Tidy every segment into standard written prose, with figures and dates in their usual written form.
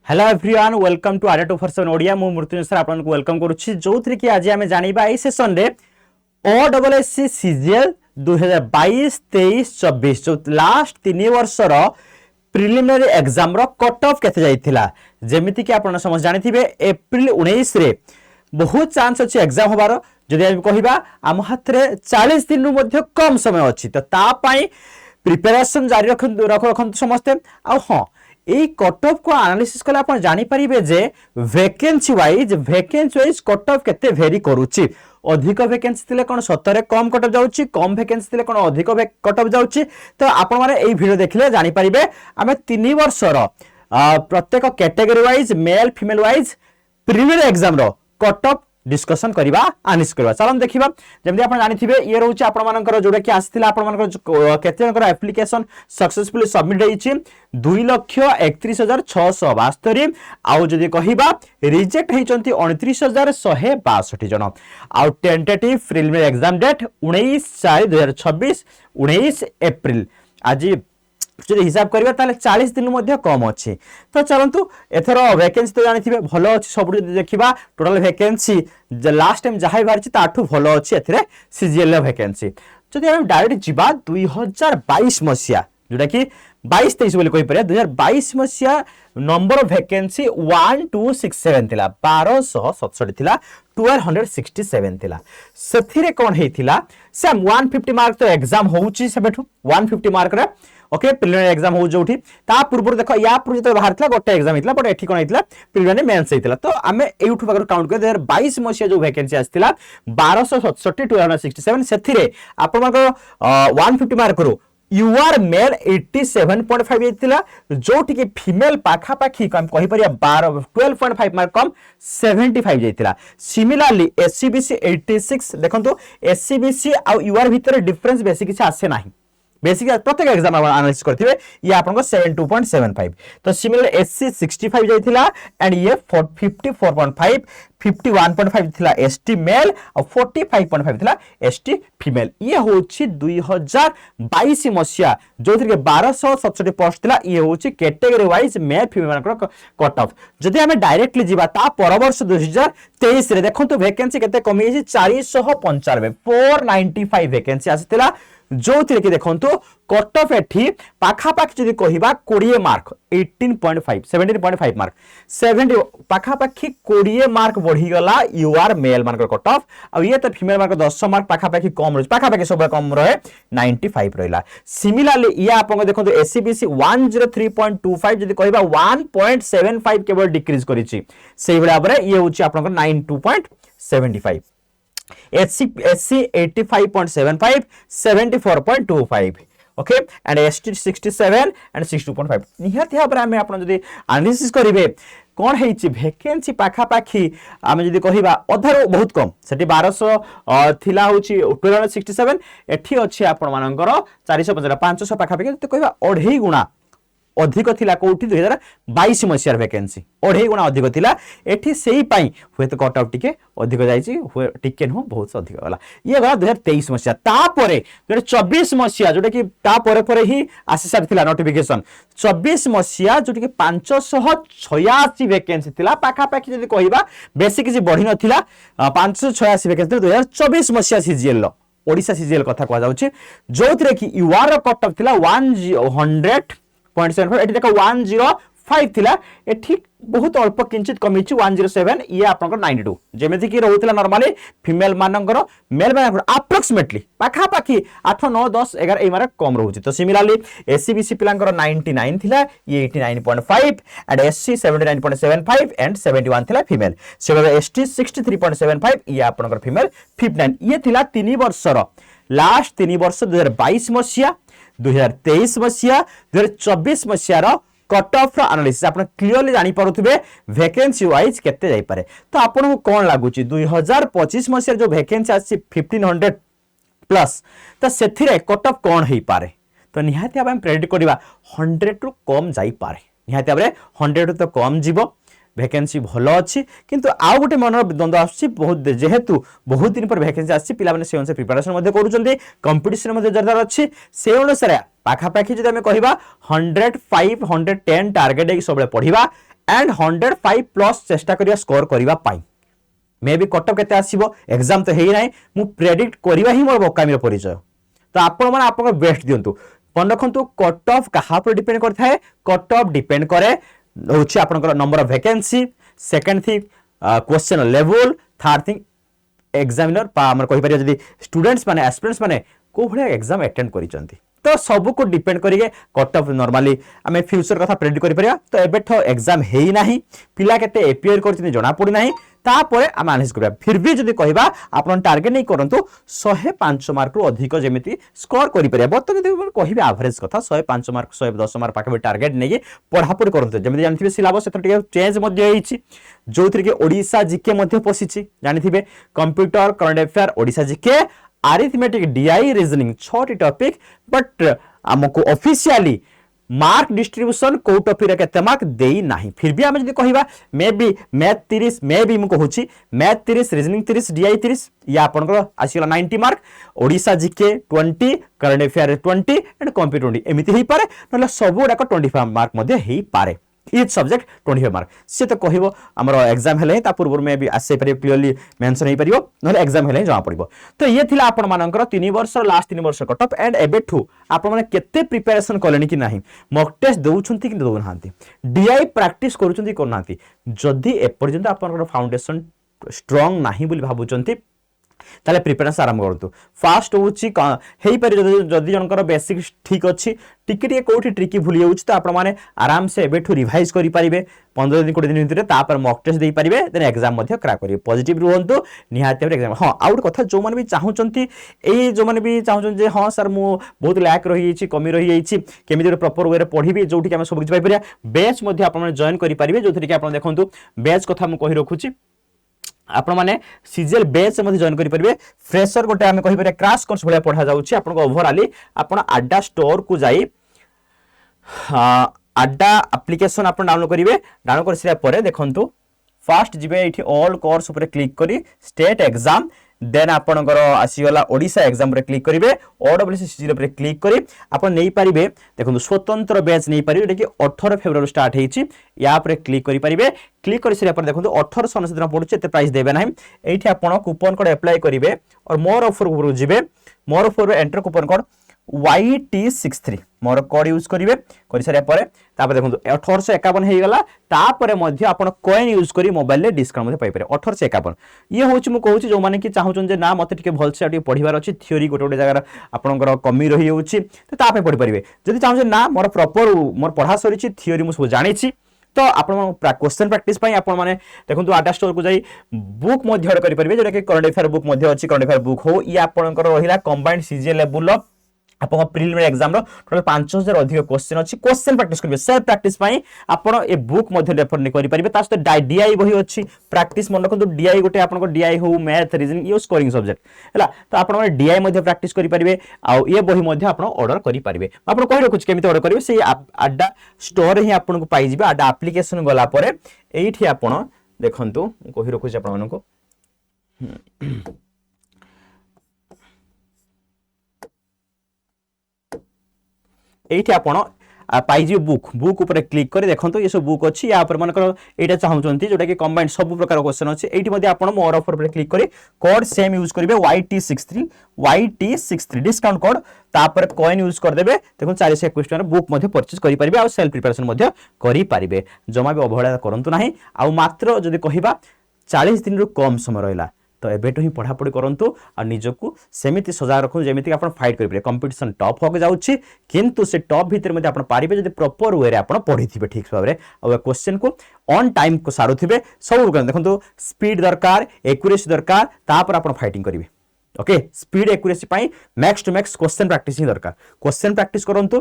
Hello everyone welcome to Arya 247 Odia मु Mrityunjay sir आपको welcome करुच्ची जो थी कि आज आम जाना ये सेसन रे OSSC सीजीएल 2022-23-24 जो लास्ट 3 वर्षर प्रिलिमिनरी एग्जाम रो कट ऑफ केते जाइथिला जेमिति कि आपण समझ जानिथिबे एप्रिल 19 रे बहुत चांस अछि एग्जाम होबार जदि हम कहिबा आम हाथ रे 40 दिन नु कम समय अछि तो ता पई प्रिपरेशन जारी रखन समस्ते आ हां এই কট অফ को एनालिसिस कले आपण जानि परिबे जे वैकेंसी वाइज कट ऑफ केते वेरी करूची अधिक वैकेंसी थिले कोन सतरे कम कट ऑफ जाउची कम वैकेंसी थिले कोन अधिक कट ऑफ जाउची तो आपण माने एई वीडियो देखले जानि परिबे आमे 3 वर्षर प्रत्येक category wise male female wise preliminary exam रो कट ऑफ डिस्कशन करिबा आनिस करिबा चलन देखिबा जेमि आपण जानिथिबे ये रहउची आपण मानकर जोडा कि आस्थिला आपण मानकर केते जनकर एप्लीकेशन सक्सेसफुली सबमिट हेछि 2,31,672 आउ जदि कहिबा रिजेक्ट हेचंती 29,162 जन आउ tentative preliminary exam date 19/4/2026 19 April आज जो हिसाब करबा ताले 40 दिन मध्ये कम अछि तो चलंतु एथरो वैकेंसी तो जानिथिबे भलो अछि सब देखिबा टोटल वैकेंसी लास्ट टाइम जहाई बारछि ताठू भलो अछि एथरे सीजीएल वैकेंसी जदि हम डायरेक्ट जिबा 2022 मसिया जोटा कि 22-23 बोली कहि परिया 2022 मसिया नंबर ऑफ वैकेंसी 1267 थिला 1267 थिला 1267 थिला सथिरे कोन हेथिला सम 150 मार्क तो एग्जाम होउची सेबेठू 150 मार्क रे ओके प्रिलिमिनरी एग्जाम हो जोठी ता पूर्व देखो या पूर्व तो बाहर थिला गोटे एग्जाम हितला बट एठी कोन हितला प्रिलिमिनरी मेंस हितला तो आमे एउठु बागर काउंट कर 2022 मसिया जो वैकेंसी आस्थिला 1267 267 सेथिरे आपण मानको 150 मार्क रो यू आर मेल 87.5 येतिला जोठी के फीमेल पाखा पाखी कम कहि परिया 12.5 मार्क कम 75 जेतिला सिमिलरली एससीबीसी 86 देखंतु एससीबीसी आ यूआर भीतर डिफरेंस बेसी किछ आसे नाही बेसिक प्रत्येक एग्जाम एनालिसिस करथिबे ये आपनको 72.75 तो सिमिलर एससी 65 जाइथिला एंड ये 54.5 51.5 थिला एसटी मेल और 45.5 थिला एसटी फीमेल ये होछि 2022 मसिया जोथि के 1267 पोस्ट थिला ये होछि कैटेगरी वाइज मेल फीमेल मानकर कट ऑफ जदि हमें डायरेक्टली जिबा ता पर वर्ष 2023 रे देखंतु वैकेंसी केते कमी छि 495 495 वैकेंसी आसिथिला जो थी कि देखो कट ऑफ एठी पाखा पाखी जदि कहिबा 20 मार्क 18.5 17.5 मार्क 70 पाखा पाखी 20 मार्क बढ़ी गला U R male mark cut off आ ये तो फीमेल मार्क 10 मार्क पाखा पाखी कम रह पाखा पाखी सब कम रहे 95 रहला सिमिलरली ये आपन देखो एससीबीसी 103.25 जदि कहिबा 1.75 केवल डिक्रीज करिछि सेहि बराबर ये होछि आपन 92.75 SC 85.75 74.25 okay and ST 67 and 62.5 निहाती भाबरे आमे आपण जदी एनालिसिस करिवे कोन हेछि वैकेंसी पाखा पाखी आमे जदी कहिबा अधर बहुत कम सेठी 1200 थिला होछि 267 एठी अछि आपण मानकर 450 500 पाखा पाखी तो कहिबा अढेई गुणा अधिक थिला कोठी 2022 मसियार वैकेंसी अढेई गुणा अधिक थिला एठी सेही पई होय तो कट ऑफ टिके अधिक जाईची होय टिके न बहुत अधिक गला ये गला 2023 मसिया ता परे 2024 मसिया जोटा कि ता परे परे ही आसी सार थिला नोटिफिकेशन 24 मसिया जोटा कि 586 वैकेंसी थिला पाखा पाखी जदी कहिबा बेसी किछि बढ़ी नथिला 586 वैकेंसी 2024 मसिया सीजीएल लो ओडिसा सीजीएल कथा को जाउची जोथरे कि यूआर कट ऑफ थिला 100.75 एठी देखो 105 थिला एठी बहुत अल्प किंचित कमिछि 107 ये आपनकर 92 जेमेति कि रहउतला नॉर्मली फीमेल मानकर मेल मानकर अप्रोक्सीमेटली पाखा पाखी 8 9 10 11 ए मारे कम रहउछि तो सिमिलरली एससीबीसी पिलांकर 99 थिला ये 89.5 एंड एससी 79.75 एंड 71 थिला फीमेल सेबे एसटी 63.75 ये आपनकर फीमेल 59 ये थिला 3 वर्षर लास्ट 3 वर्ष 2022 मसिया 2023 मसिया 2024 मसिया रो कट ऑफ एनालिसिस आपण क्लियरली जानि पारुथिबे वैकेंसी वाइज केते जाई पारे तो आपण को कोन लागुची 2025 मसिया जो वैकेंसी आसी 1500 प्लस तो सेथिरे कट ऑफ कोन हेई पारे तो निहाती हम प्रेडिक्ट करबा 100 रु कम जाई पारे निहाती हमरे 100 रु तो कम जीवो वैकेंसी भल अच्छी किंतु आउ गोटे मन द्वंद्व आसुची बहुत जेहेतु बहुत दिन पर वैकेंसी आसी पिला माने से अनुसार प्रिपरेशन करूछन्ते कंपटीशन जोरदार अच्छी से अनुसार पाखापाखि जदि आम कहवा 105 110 टार्गेट सब पढ़ा एंड 105 प्लस चेष्टा करिया स्कोर करने मे बी कटअप केते आसीबो एग्जाम तो हेई नाही मु प्रेडिक्ट करबा ही मोर बोकामीर परिचय तो आपण माने आपन बेस्ट दियंतु मन रखंतु कट ऑफ कहा पर डिपेंड करता है कट ऑफ डिपेंड करे होछि आपनकर number of vacancy second thing question level third thing examiner पा हमर कहि परिया जदी स्टूडेंट्स माने एस्पिरेंट्स माने को भले एग्जाम अटेंड करिसंती तो सब को डिपेंड करिके कट ऑफ नॉर्मली आमे फ्यूचर कथा प्रेडिक्ट करि परिया तो एबे ठो एग्जाम हेई नाही पिला केते एपीआर करथिन जणा पड़ी नाही तापरे आम एनालिसिस करिया फिर भी जदी कहबा आपन टार्गेट नै करंतु 105 मार्क रु अधिक जेमिति स्कोर करि परिया बर्तमान जदी कहबे एवरेज कथा 105 मार्क 110 मार्क पाके टार्गेट नै पढ़ा पढ़ी करंतु जेमिति जानथिबे सिलेबस एथर टिके चेंज मध्ये हेइछि जोथि के ओडिसा जीके मध्ये पसिछि जानथिबे computer current affair Odisha GK arithmetic DI reasoning 6 topic but हमको ऑफिशियली मार्क डिस्ट्रीब्यूशन को टॉपिक रे केते मार्क देई नाही फिर भी हम जदी कहिबा maybe math 30 maybe मु कहूची मैथ 30 रीजनिंग 30 डीआई 30 या आपनकर आसीला 90 mark Odisha GK 20 current affair 20 and computer 20 एमिति हेई पारे नले सब गुडा 25 मार्क मध्ये हेई पारे ईच सब्जेक्ट 25 मार्क से तो कहबो हमर एग्जाम हेले ता पूर्व में भी आसे पारे क्लियरली मेंशन हेई परिबो नले एग्जाम हेले जमा पड़िबो तो ये थिला आपण मानकर 3 वर्ष लास्ट 3 वर्ष कट ऑफ एंड एबेठू आपण माने केते प्रिपरेशन करलेनी कि नाही मॉक टेस्ट दउछंती कि दउ नांती डीआई प्रैक्टिस करूछंती कोन नांती जदी ए पर्यंत आपण फाउंडेशन स्ट्रांग नाही बोली भाबुचंती ताले प्रिपरेशन आरंभ करतु फास्ट होउची हेई पारे जदी जनकर बेसिक ठीक अछि टिके टिके कोठी ट्रिकी भूली जाउछ तो आपण माने आराम से एबेठू रिवाइज करि परिबे 15 दिन 20 दिन भितर तापर मॉक टेस्ट देई परिबे देन एग्जाम मध्ये क्रैक करिवे पॉजिटिव रहंतु निहाते एग्जाम हां आउट कथा जो माने भी चाहुचंती एई जो माने भी चाहुचन जे हां सर मु बहुत लैक रही छि कमी रही जाइछि केमिति प्रॉपर वे रे पढिबे जोठी के हम सब किछ पाइ परिया बैच मध्ये आपण माने जॉइन करि परिबे जोथि के आपण देखंतु बैच कथा मु कहि रखुछि आपण माने सीजीएल बैच मध्ये जॉइन करि परिबे फ्रेशर गोटे हम कहि परिया क्रैश कोर्स भले पढा जाउछि आपण ओवरऑली आपण अड्डा स्टोर को जाई अड्डा एप्लिकेशन आपण डाउनलोड करिवे डाउनलोड करसिला परे देखंतु फास्ट जिबे एठी ऑल कोर्स ऊपर क्लिक करी स्टेट एग्जाम देन आपनकर आसीगला ओडिसा एग्जाम रे क्लिक करिवे ओडब्ल्यूसी सीजीएल ऊपर क्लिक करी आपण नै परिबे देखंतु स्वतंत्र बैच नै परिबे कि 18 फेब्रुआरी स्टार्ट हेछि या ऊपर क्लिक करि परिबे क्लिक करिसिला पर देखंतु 1899 दिन पडुचे एते प्राइस देबे नाही एठी आपण कूपन कोड अप्लाई करिवे और मोर ऑफर ऊपर जिबे मोर offer enter coupon code YT63 मोर कोड यूज करिवे करि सारे परे तापर देखंतु 1851 हे गला तापर मध्ये आपण कॉइन यूज करी मोबाइल ले डिस्काउंट मध्ये पाइ पारे 1851 ये होची मु कहूची जो माने कि चाहुचन जे ना मते टिके भलसे आटी पढिबार अछि थ्योरी गोटे गोटे जगह आपनकर कमी रही होची तो तापे पढि परिबे जदि चाहुचन ना मोर प्रॉपर मोर पढा सरिछि थ्योरी मु सब जानि छी तो आपण क्वेश्चन प्रैक्टिस पई आपण माने देखंतु आडा स्टोर को जाई बुक मध्ये ऑर्डर करि परिबे जेटा कि करंट अफेयर बुक मध्ये अछि करंट अफेयर बुक हो या आपनकर रहिला कंबाइंड सीजीएल लेवल आपन प्रिलिमिनरी एग्जाम रो टोटल 5000 अधिक क्वेश्चन अछि क्वेश्चन प्रैक्टिस करबे सेल्फ प्रैक्टिस पई आपण ए बुक मध्ये रेफर नै करि परिबे तास तो डीआई बही अछि प्रैक्टिस मन रखंतु डीआई गोटे आपन को डीआई हो मैथ रीजनिंग यो स्कोरिंग सब्जेक्ट हला तो आपण माने डीआई मध्ये प्रैक्टिस करि परिबे आ ए बही मध्ये आपण ऑर्डर करि परिबे आपण कहि रखुछ केमिति ऑर्डर करिवे से अड्डा स्टोर ही आपण को पाइ जिबे अड्डा एप्लीकेशन गला परे एठी आपण देखंतु कहि रखुछ आपण मानको एठी आपण पाइजी बुक बुक ऊपर क्लिक करी देखंतु ये सब बुक अछि या ऊपर मानकर एटा चाहुचंती जोटा कि कंबाइंड सब प्रकार क्वेश्चन अछि एठी मध्ये आपण मोर ऑफर ऊपर क्लिक करी कोड सेम यूज करिवे YT63 डिस्काउंट कोड तापर कॉइन यूज कर देबे देखो 421 टका बुक मध्ये परचेज करि परिबे आ सेल्फ प्रिपरेशन मध्ये करि परिबे जमा भी अवहेला करंतु नाही आ मात्र जदी कहिबा 40 दिन रु कम समय रहला तो एबेटो ही पढ़ा पढ़ी करंतु आ निजकू सेमिति सजा रखु जेमिति आपण फाइट करि कंपटीशन टॉप होके जाउछि किंतु से टॉप भीतर मध्ये आपण पारिबे जदी प्रॉपर वे रे आपण पढिथिबे ठीक भाबरे आ क्वेश्चन को ऑन टाइम को सारुथिबे सब देखंतु स्पीड दरकार एक्यूरेसी दरकार तापर आपण फाइटिंग करिवे ओके स्पीड एक्यूरेसी पई max to max question practice ही दरकार क्वेश्चन प्रैक्टिस करंतु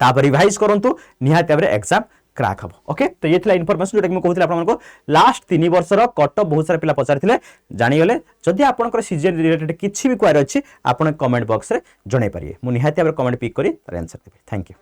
तापर रिवाइज करंतु निहाते भाबरे एग्जाम क्रैक हम ओके तो ये इनफॉरमेशन जोटा कि कहूँ आपको लास्ट 3 वर्ष कट ऑफ बहुत सारा पिला पचारि जानीगले जदि आपंकर सीजीएल रिलेटेड किसी भी क्वेरी अच्छी आप कमेंट बॉक्स में जन पारे मुझे निहाती भाव कमेंट पिक कर आंसर देवी थैंक यू।